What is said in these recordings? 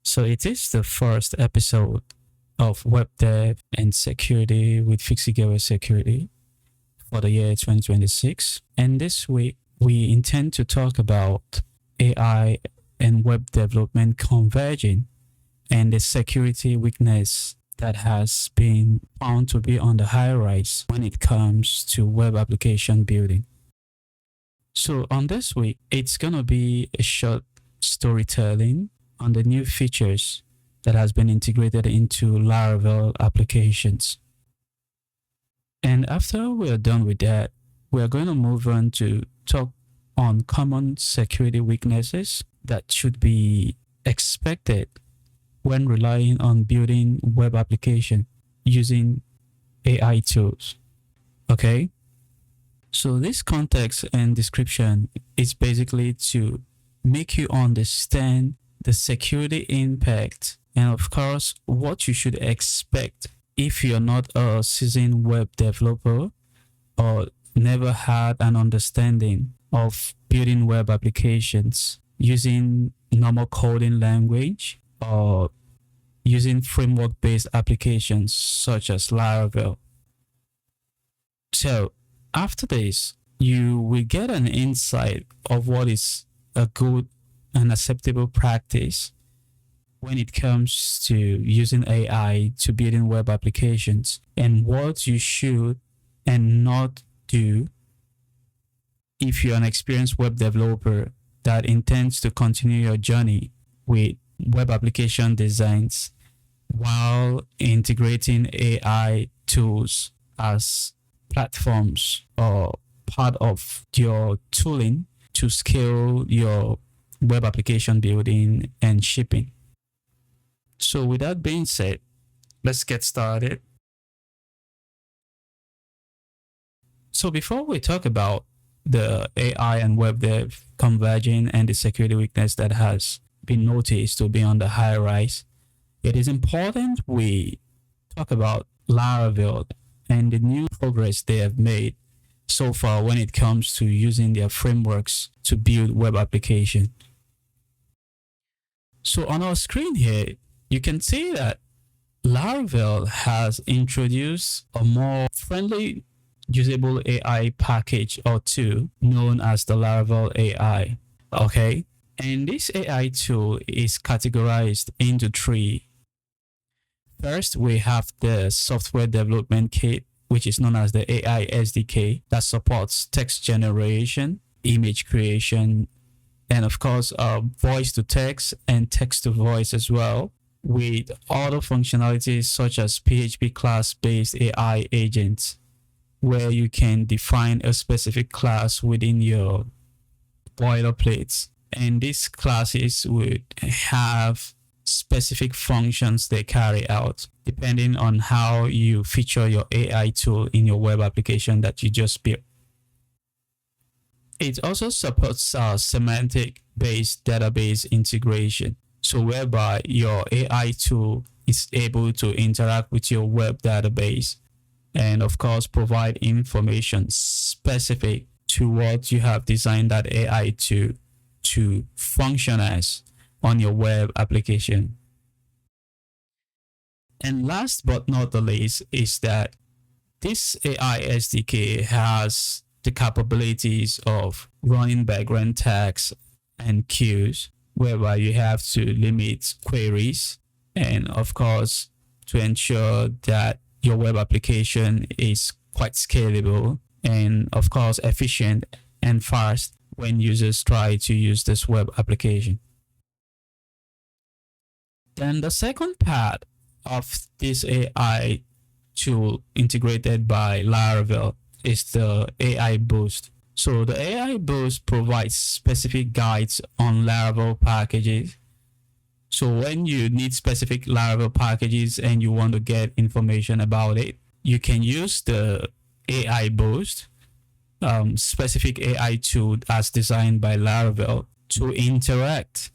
So it is the first episode of Webdev and Security with Fixigera Security for the year 2026. And this week, we intend to talk about AI and web development converging and the security weakness that has been found to be on the high rise when it comes to web application building. So on this week, it's going to be a short storytelling on the new features that has been integrated into Laravel applications. And after we are done with that, we are going to move on to talk on common security weaknesses that should be expected when relying on building web application using AI tools. Okay? So this context and description is basically to make you understand the security impact and of course what you should expect if you're not a seasoned web developer or never had an understanding of building web applications using normal coding language or using framework-based applications such as Laravel. So after this, you will get an insight of what is a good and acceptable practice when it comes to using AI to building web applications and what you should and not do if you're an experienced web developer that intends to continue your journey with web application designs while integrating AI tools as platforms or part of your tooling to scale your web application building and shipping. So with that being said, let's get started. So before we talk about the AI and web dev converging and the security weakness that has been noticed to be on the high rise, it is important we talk about Laravel and the new progress they have made so far when it comes to using their frameworks to build web applications. So on our screen here, you can see that Laravel has introduced a more friendly usable AI package or two known as the Laravel AI. Okay. And this AI tool is categorized into three. First, we have the software development kit, which is known as the AI SDK that supports text generation, image creation, and of course, voice to text and text to voice as well, with other functionalities such as PHP class-based AI agents, where you can define a specific class within your boilerplates. And these classes would have specific functions they carry out depending on how you feature your AI tool in your web application that you just built. It also supports semantic-based database integration, so whereby your AI tool is able to interact with your web database and of course provide information specific to what you have designed that AI to function as on your web application. And last but not the least is that this AI SDK has the capabilities of running background tags and queues, whereby you have to limit queries and of course to ensure that your web application is quite scalable and of course efficient and fast when users try to use this web application. Then the second part of this AI tool integrated by Laravel is the AI Boost. So the AI Boost provides specific guides on Laravel packages. So when you need specific Laravel packages and you want to get information about it, you can use the AI Boost, specific AI tool as designed by Laravel to interact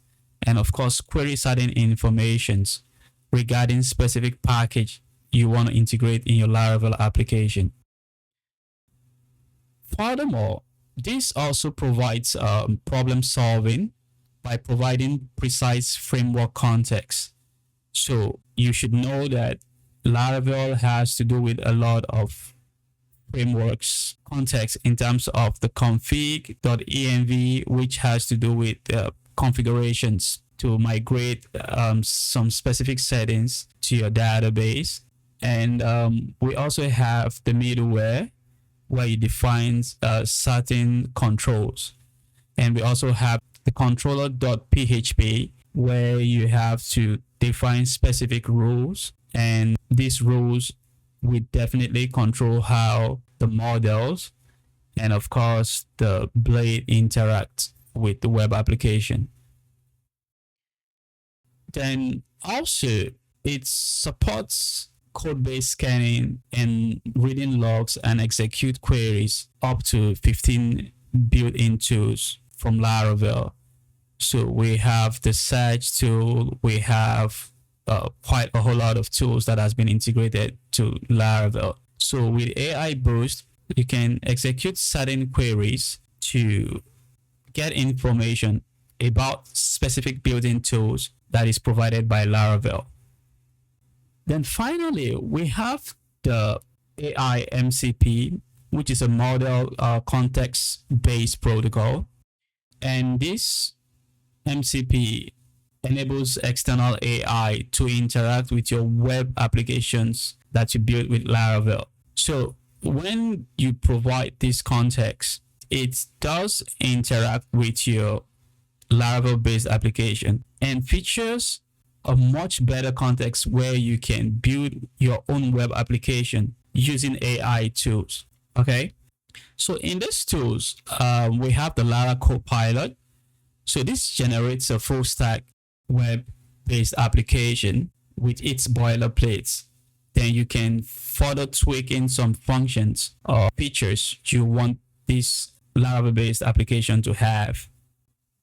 and of course query certain informations regarding specific package you want to integrate in your Laravel application. Furthermore, this also provides problem solving by providing precise framework context. So you should know that Laravel has to do with a lot of frameworks context in terms of the config.env, which has to do with configurations to migrate some specific settings to your database. And we also have the middleware, where you define certain controls. And we also have the controller.php, where you have to define specific rules. And these rules will definitely control how the models and, of course, the blade interact with the web application. Then also, it supports code-based scanning and reading logs and execute queries up to 15 built-in tools from Laravel. So we have the search tool, we have quite a whole lot of tools that has been integrated to Laravel. So with AI Boost, you can execute certain queries to get information about specific built-in tools that is provided by Laravel. Then finally, we have the AI MCP, which is a model context-based protocol. And this MCP enables external AI to interact with your web applications that you build with Laravel. So when you provide this context, it does interact with your Laravel-based application and features a much better context where you can build your own web application using AI tools. Okay, so in these tools, we have the Lara Copilot. So this generates a full stack web-based application with its boilerplates. Then you can further tweak in some functions or features you want this Laravel-based application to have.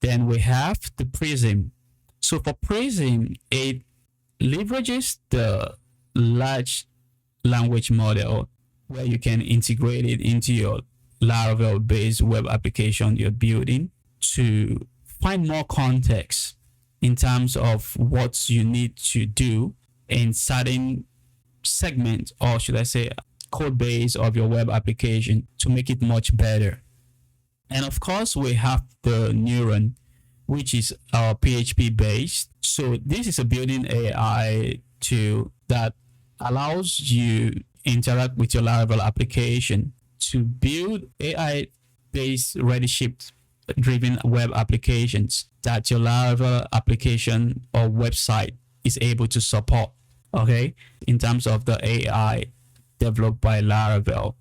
Then we have the Prism. So for Prism, it leverages the large language model where you can integrate it into your Laravel-based web application you're building to find more context in terms of what you need to do in certain segment, or should I say code base of your web application to make it much better. And of course, we have the Neuron, which is PHP based. So this is a building AI tool that allows you interact with your Laravel application to build AI based Redshift driven web applications that your Laravel application or website is able to support. Okay, in terms of the AI developed by Laravel.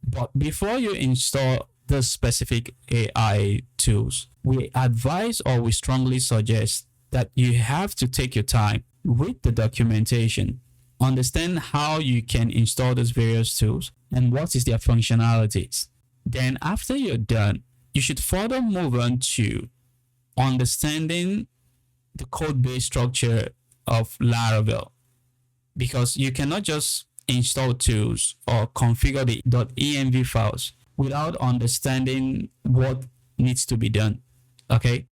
But before you install the specific AI tools, we advise or we strongly suggest that you have to take your time, read the documentation, understand how you can install those various tools and what is their functionalities. Then after you're done, you should further move on to understanding the code-based structure of Laravel, because you cannot just install tools or configure the .env files without understanding what needs to be done. Okay,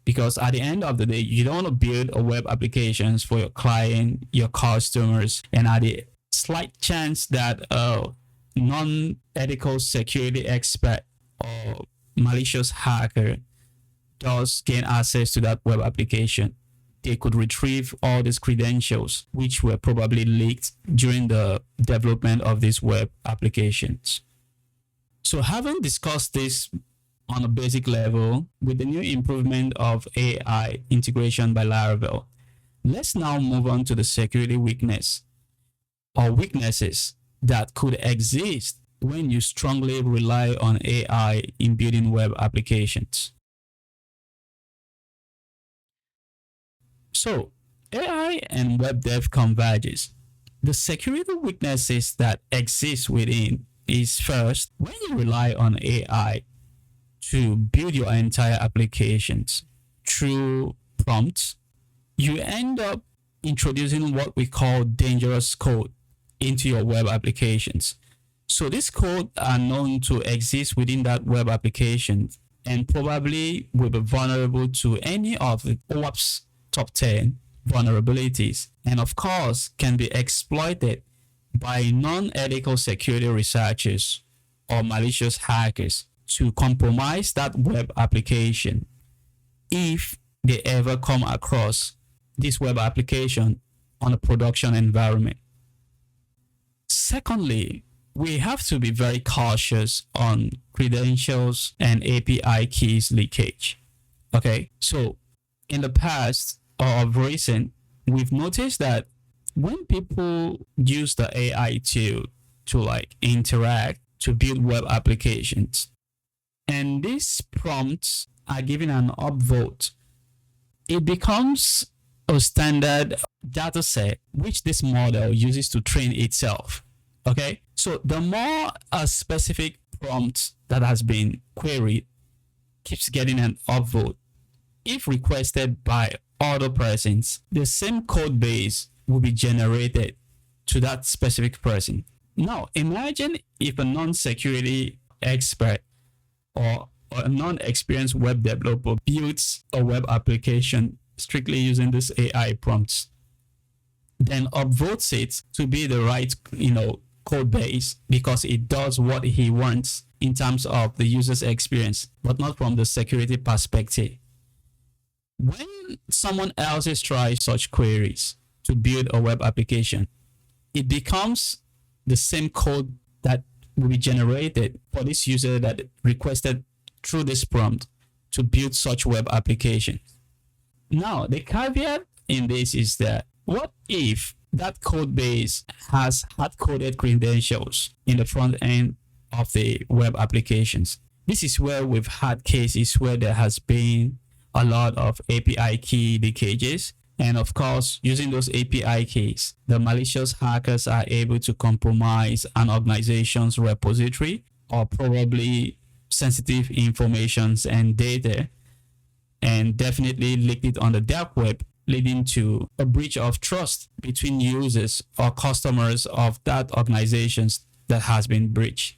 because at the end of the day, you don't want to build a web applications for your client, your customers, and at the slight chance that a non-ethical security expert or malicious hacker does gain access to that web application, they could retrieve all these credentials which were probably leaked during the development of these web applications. So having discussed this on a basic level with the new improvement of AI integration by Laravel, let's now move on to the security weakness or weaknesses that could exist when you strongly rely on AI in building web applications. So AI and Webdev converges. The security weaknesses that exist within is first, when you rely on AI to build your entire applications through prompts, you end up introducing what we call dangerous code into your web applications. So this code are known to exist within that web application and probably will be vulnerable to any of the OWASP top 10 vulnerabilities, and of course can be exploited by non-ethical security researchers or malicious hackers to compromise that web application if they ever come across this web application on a production environment. Secondly, we have to be very cautious on credentials and API keys leakage. Okay, so in the past or of recent, we've noticed that when people use the AI to like interact to build web applications, and these prompts are given an upvote, it becomes a standard data set which this model uses to train itself. Okay, so the more a specific prompt that has been queried keeps getting an upvote, if requested by other persons, the same code base will be generated to that specific person. Now, imagine if a non-security expert or a non-experienced web developer builds a web application strictly using this AI prompts, then upvotes it to be the right, code base because it does what he wants in terms of the user's experience, but not from the security perspective. When someone else tries such queries to build a web application, it becomes the same code that will be generated for this user that requested through this prompt to build such web application. Now, the caveat in this is that what if that code base has hard-coded credentials in the front end of the web applications? This is where we've had cases where there has been a lot of API key leakages. And of course, using those API keys, the malicious hackers are able to compromise an organization's repository or probably sensitive informations and data, and definitely leak it on the dark web, leading to a breach of trust between users or customers of that organizations that has been breached.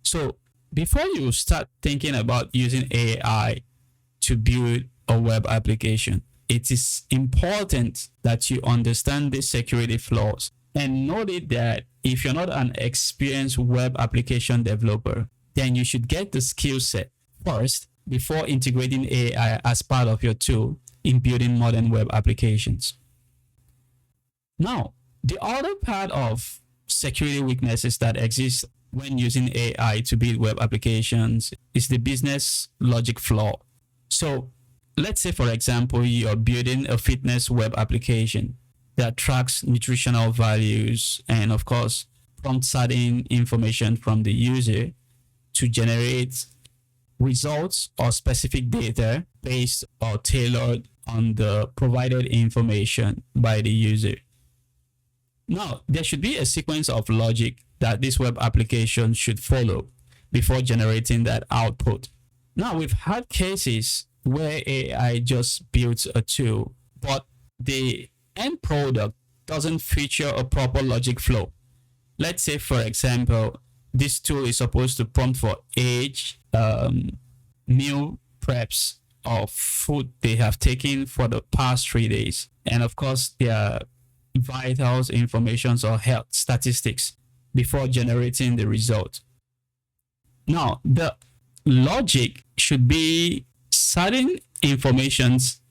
So before you start thinking about using AI to build a web application, it is important that you understand the security flaws and note that if you're not an experienced web application developer, then you should get the skill set first before integrating AI as part of your tool in building modern web applications. Now, the other part of security weaknesses that exist when using AI to build web applications is the business logic flaw. So let's say, for example, you're building a fitness web application that tracks nutritional values and, of course, prompts certain information from the user to generate results or specific data based or tailored on the provided information by the user. Now, there should be a sequence of logic that this web application should follow before generating that output. Now, we've had cases where AI just builds a tool, but the end product doesn't feature a proper logic flow. Let's say, for example, this tool is supposed to prompt for age, meal preps of food they have taken for the past 3 days, and of course their vitals information or health statistics before generating the result. Now, the logic should be certain informations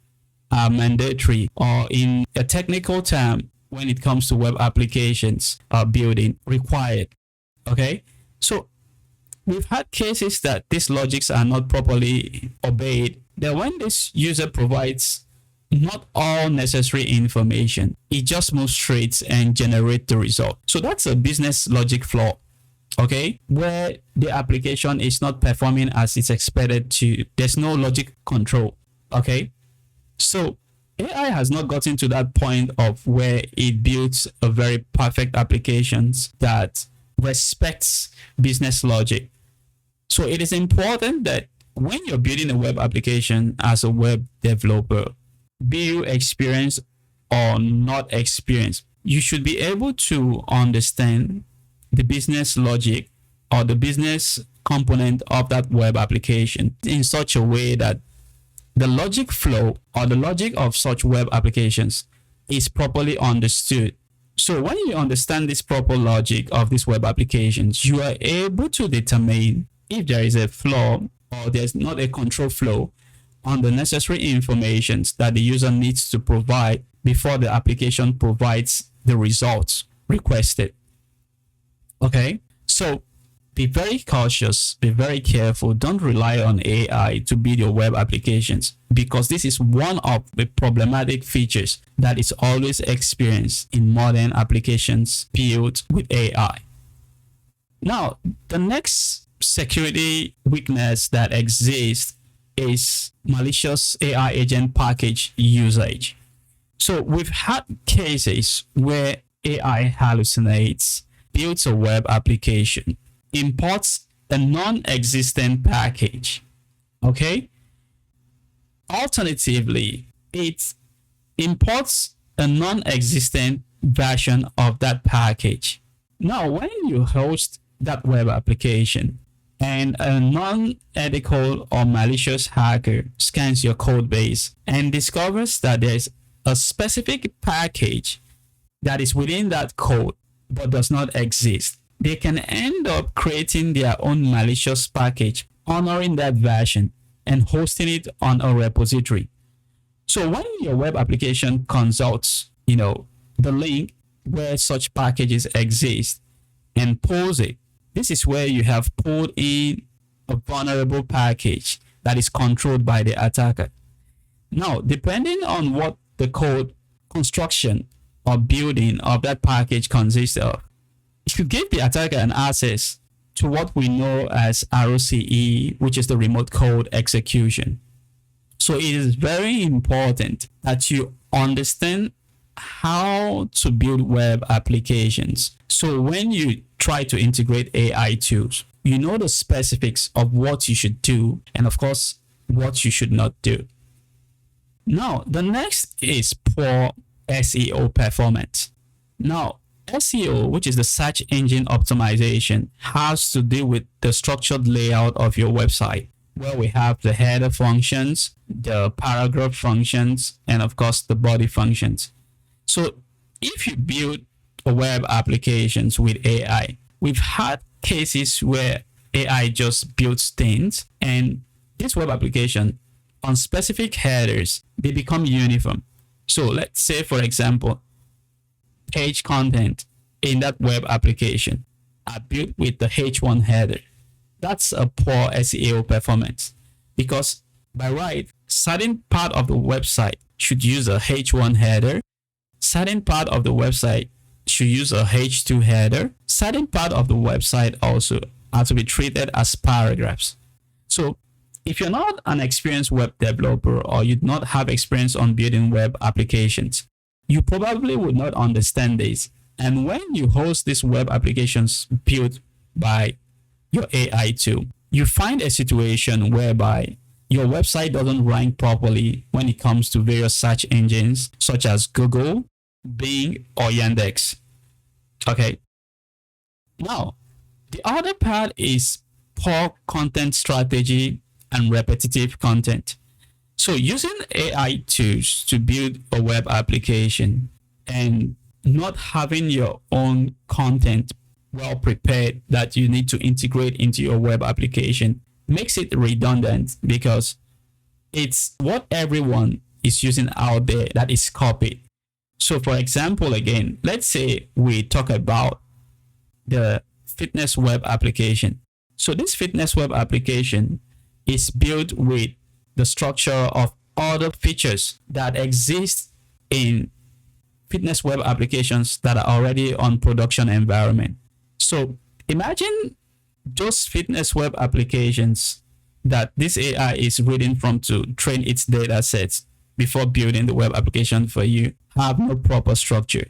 are mandatory, or in a technical term, when it comes to web applications building, required. Okay, so we've had cases that these logics are not properly obeyed. Then when this user provides not all necessary information, it just moves straight and generates the result. So that's a business logic flaw, okay, where the application is not performing as it's expected to. There's no logic control, okay? So AI has not gotten to that point of where it builds a very perfect applications that respects business logic. So it is important that when you're building a web application as a web developer, be you experienced or not experienced, you should be able to understand the business logic or the business component of that web application in such a way that the logic flow or the logic of such web applications is properly understood. So when you understand this proper logic of these web applications, you are able to determine if there is a flaw or there's not a control flow on the necessary information that the user needs to provide before the application provides the results requested. Okay, so be very cautious, be very careful. Don't rely on AI to build your web applications, because this is one of the problematic features that is always experienced in modern applications built with AI. Now, the next security weakness that exists is malicious AI agent package usage. So we've had cases where AI hallucinates, builds a web application, imports a non-existent package. Okay? Alternatively, it imports a non-existent version of that package. Now, when you host that web application and a non-ethical or malicious hacker scans your code base and discovers that there's a specific package that is within that code but does not exist, they can end up creating their own malicious package, honoring that version and hosting it on a repository. So when your web application consults, the link where such packages exist and pulls it, this is where you have pulled in a vulnerable package that is controlled by the attacker. Now, depending on what the code construction or building of that package consists of, if you give the attacker an access to what we know as ROCE, which is the remote code execution. So it is very important that you understand how to build web applications. So when you try to integrate AI tools, you know the specifics of what you should do and, of course, what you should not do. Now, the next is poor SEO performance. Now, SEO, which is the search engine optimization, has to do with the structured layout of your website, where we have the header functions, the paragraph functions, and of course the body functions. So if you build a web applications with AI, we've had cases where AI just builds things, and this web application on specific headers, they become uniform. So let's say, for example, page content in that web application are built with the H1 header. That's a poor SEO performance, because by right, certain part of the website should use a H1 header, certain part of the website should use a H2 header, certain part of the website also are to be treated as paragraphs. So if you're not an experienced web developer or you do not have experience on building web applications, you probably would not understand this. And when you host these web applications built by your AI tool, you find a situation whereby your website doesn't rank properly when it comes to various search engines such as Google, Bing, or Yandex. Okay. Now, the other part is poor content strategy and repetitive content. So using AI tools to build a web application and not having your own content well prepared that you need to integrate into your web application makes it redundant, because it's what everyone is using out there that is copied. So for example, again, let's say we talk about the fitness web application. So this fitness web application is built with the structure of other features that exist in fitness web applications that are already on production environment. So imagine those fitness web applications that this AI is reading from to train its data sets before building the web application for you have no proper structure.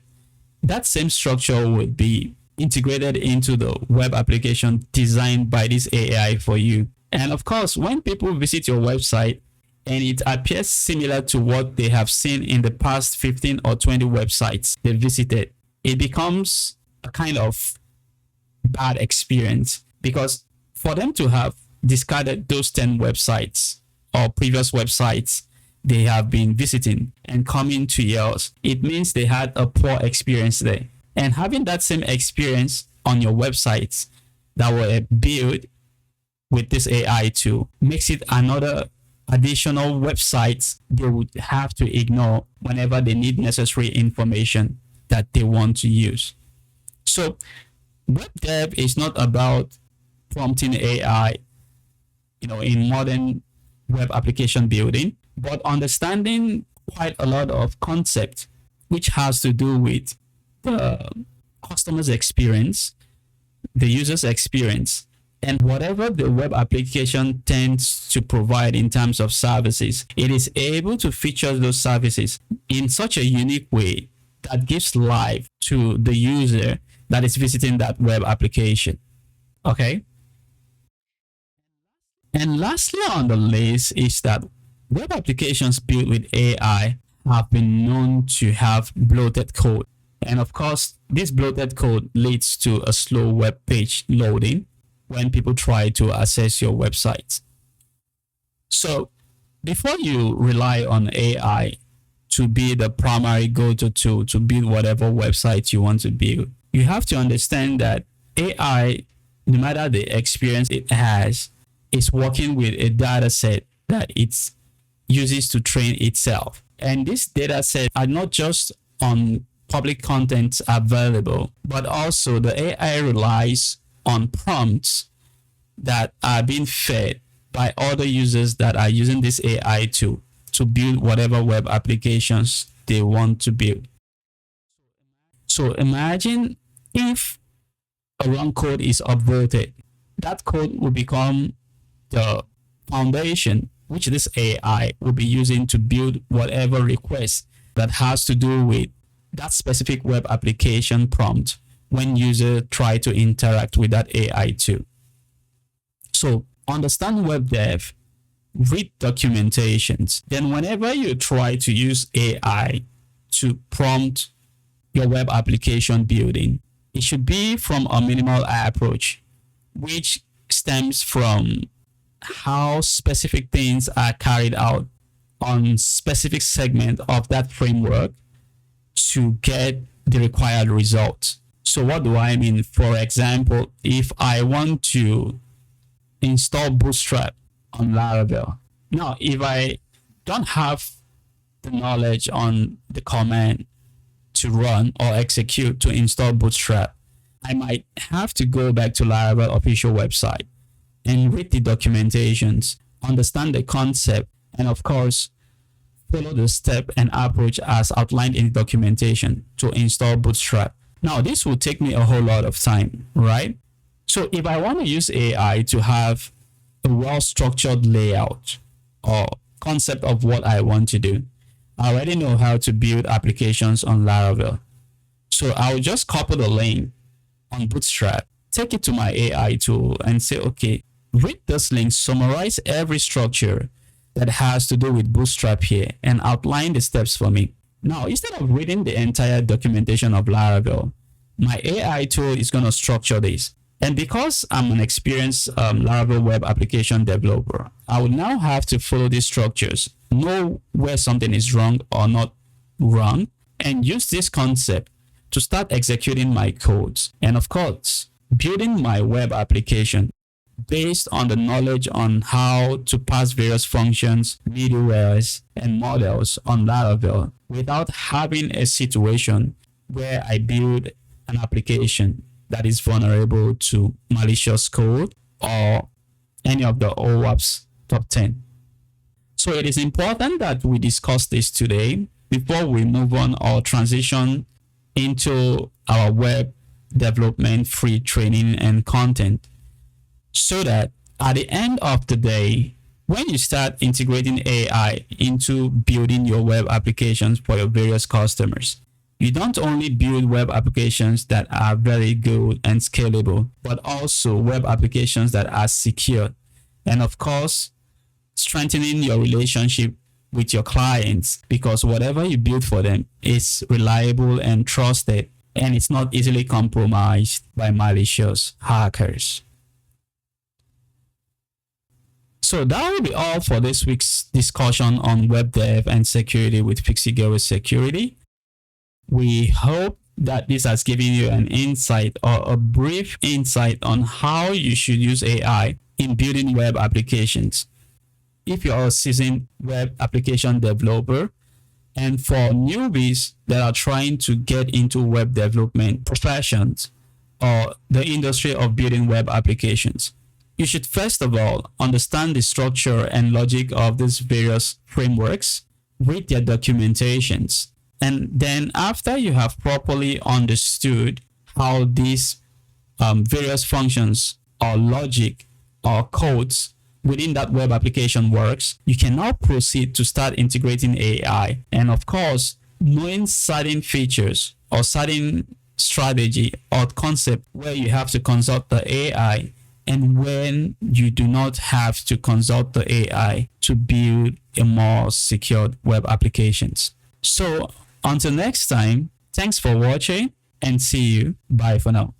That same structure would be integrated into the web application designed by this AI for you. And of course, when people visit your website and it appears similar to what they have seen in the past 15 or 20 websites they visited, it becomes a kind of bad experience. Because for them to have discarded those 10 websites or previous websites they have been visiting and coming to yours, it means they had a poor experience there. And having that same experience on your websites that were built with this AI tool makes it another additional websites they would have to ignore whenever they need necessary information that they want to use. So web dev is not about prompting AI, in modern web application building, but understanding quite a lot of concept which has to do with the customer's experience, the user's experience, and whatever the web application tends to provide in terms of services. It is able to feature those services in such a unique way that gives life to the user that is visiting that web application. Okay? And lastly on the list is that web applications built with AI have been known to have bloated code. And of course, this bloated code leads to a slow web page loading when people try to access your website. So before you rely on AI to be the primary go-to tool to build whatever website you want to build, you have to understand that AI, no matter the experience it has, is working with a data set that it uses to train itself. And these data sets are not just on public content available, but also the AI relies on prompts that are being fed by other users that are using this AI tool to build whatever web applications they want to build. So imagine if a wrong code is upvoted, that code will become the foundation which this AI will be using to build whatever request that has to do with that specific web application prompt when users try to interact with that AI tool. So understand web dev, read documentations. Then whenever you try to use AI to prompt your web application building, it should be from a minimal approach, which stems from how specific things are carried out on specific segment of that framework to get the required results. So what do I mean? For example, if I want to install Bootstrap on Laravel, now if I don't have the knowledge on the command to run or execute to install Bootstrap, I might have to go back to Laravel official website and read the documentations, understand the concept, and of course, follow the step and approach as outlined in the documentation to install Bootstrap. Now, this will take me a whole lot of time, right? So if I want to use AI to have a well-structured layout or concept of what I want to do, I already know how to build applications on Laravel. So I'll just copy the link on Bootstrap, take it to my AI tool and say, okay, read this link, summarize every structure that has to do with Bootstrap here and outline the steps for me. Now, instead of reading the entire documentation of Laravel, my AI tool is going to structure this. And because I'm an experienced Laravel web application developer, I will now have to follow these structures, know where something is wrong or not wrong, and use this concept to start executing my codes. And of course, building my web application based on the knowledge on how to pass various functions, middlewares, and models on Laravel without having a situation where I build an application that is vulnerable to malicious code or any of the OWASP top 10. So it is important that we discuss this today before we move on or transition into our web development free training and content, so that at the end of the day, when you start integrating AI into building your web applications for your various customers, you don't only build web applications that are very good and scalable, but also web applications that are secure. And of course, strengthening your relationship with your clients, because whatever you build for them is reliable and trusted, and it's not easily compromised by malicious hackers. So that will be all for this week's discussion on web dev and security with Fixie Security. We hope that this has given you an insight or a brief insight on how you should use AI in building web applications. If you're a seasoned web application developer, and for newbies that are trying to get into web development professions or the industry of building web applications, you should first of all understand the structure and logic of these various frameworks, read their documentations, and then after you have properly understood how these various functions or logic or codes within that web application works, you can now proceed to start integrating AI. And of course, knowing certain features or certain strategy or concept where you have to consult the AI and when you do not have to consult the AI to build a more secured web applications. So until next time, thanks for watching and see you. Bye for now.